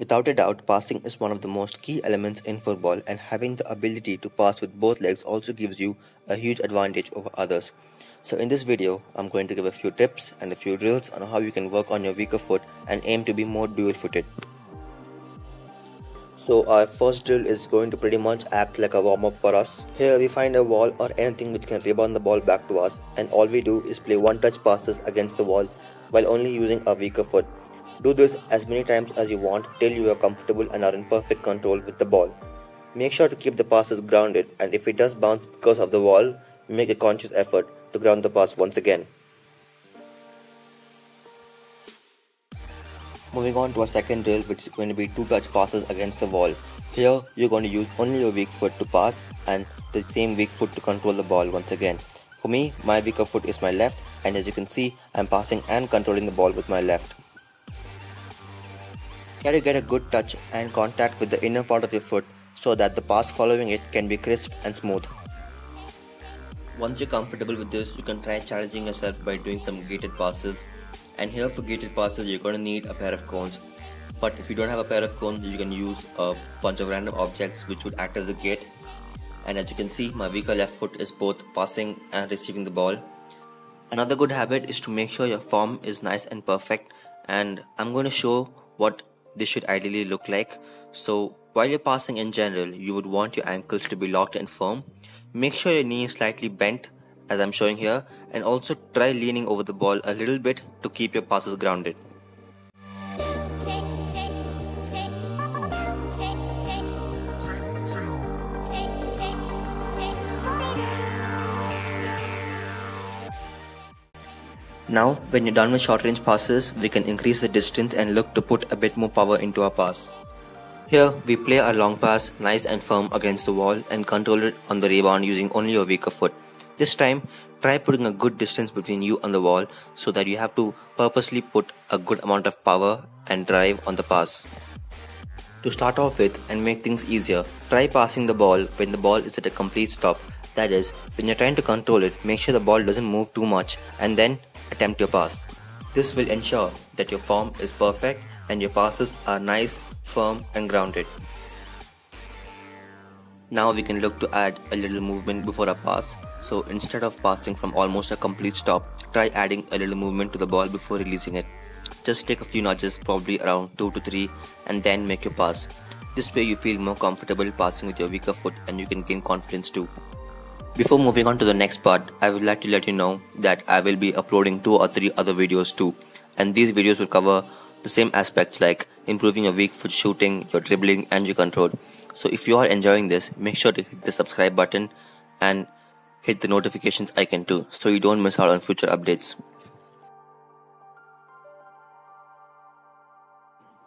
Without a doubt, passing is one of the most key elements in football, and having the ability to pass with both legs also gives you a huge advantage over others. So in this video, I'm going to give a few tips and a few drills on how you can work on your weaker foot and aim to be more dual-footed. So our first drill is going to pretty much act like a warm-up for us. Here we find a wall or anything which can rebound the ball back to us, and all we do is play one-touch passes against the wall while only using our weaker foot. Do this as many times as you want till you are comfortable and are in perfect control with the ball. Make sure to keep the passes grounded, and if it does bounce because of the wall, make a conscious effort to ground the pass once again. Moving on to our second drill, which is going to be two-touch passes against the wall. Here, you're going to use only your weak foot to pass and the same weak foot to control the ball once again. For me, my weaker foot is my left, and as you can see, I'm passing and controlling the ball with my left. Try to get a good touch and contact with the inner part of your foot so that the pass following it can be crisp and smooth. Once you're comfortable with this, you can try challenging yourself by doing some gated passes. And here for gated passes, you're going to need a pair of cones. But if you don't have a pair of cones, you can use a bunch of random objects which would act as a gate. And as you can see, my weaker left foot is both passing and receiving the ball. Another good habit is to make sure your form is nice and perfect. And I'm going to show what this should ideally look like. So while you're passing in general, you would want your ankles to be locked and firm. Make sure your knee is slightly bent as I'm showing here, and also try leaning over the ball a little bit to keep your passes grounded. Now, when you're done with short range passes, we can increase the distance and look to put a bit more power into our pass. Here, we play our long pass nice and firm against the wall and control it on the rebound using only your weaker foot. This time, try putting a good distance between you and the wall so that you have to purposely put a good amount of power and drive on the pass. To start off with and make things easier, try passing the ball when the ball is at a complete stop. That is, when you're trying to control it, make sure the ball doesn't move too much and then attempt your pass. This will ensure that your form is perfect and your passes are nice, firm and grounded. Now we can look to add a little movement before a pass. So instead of passing from almost a complete stop, try adding a little movement to the ball before releasing it. Just take a few nudges, probably around 2 to 3, and then make your pass. This way you feel more comfortable passing with your weaker foot and you can gain confidence too. Before moving on to the next part, I would like to let you know that I will be uploading 2 or 3 other videos too. And these videos will cover the same aspects like improving your weak foot shooting, your dribbling and your control. So if you are enjoying this, make sure to hit the subscribe button and hit the notifications icon too, so you don't miss out on future updates.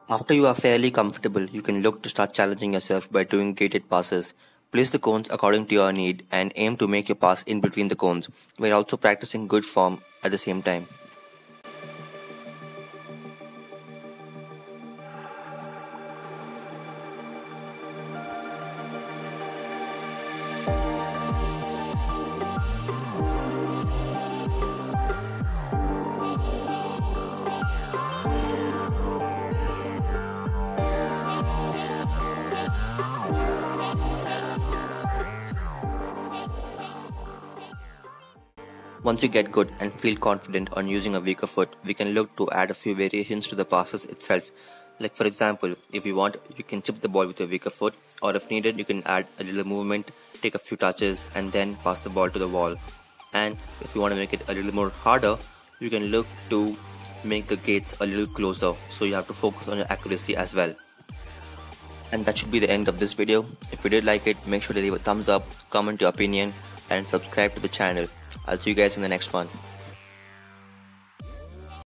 After you are fairly comfortable, you can look to start challenging yourself by doing gated passes. Place the cones according to your need and aim to make your pass in between the cones, while also practicing good form at the same time. Once you get good and feel confident on using a weaker foot, we can look to add a few variations to the passes itself. Like for example, if you want, you can chip the ball with your weaker foot, or if needed, you can add a little movement, take a few touches and then pass the ball to the wall. And if you want to make it a little more harder, you can look to make the gates a little closer, so you have to focus on your accuracy as well. And that should be the end of this video. If you did like it, make sure to leave a thumbs up, comment your opinion and subscribe to the channel. I'll see you guys in the next one.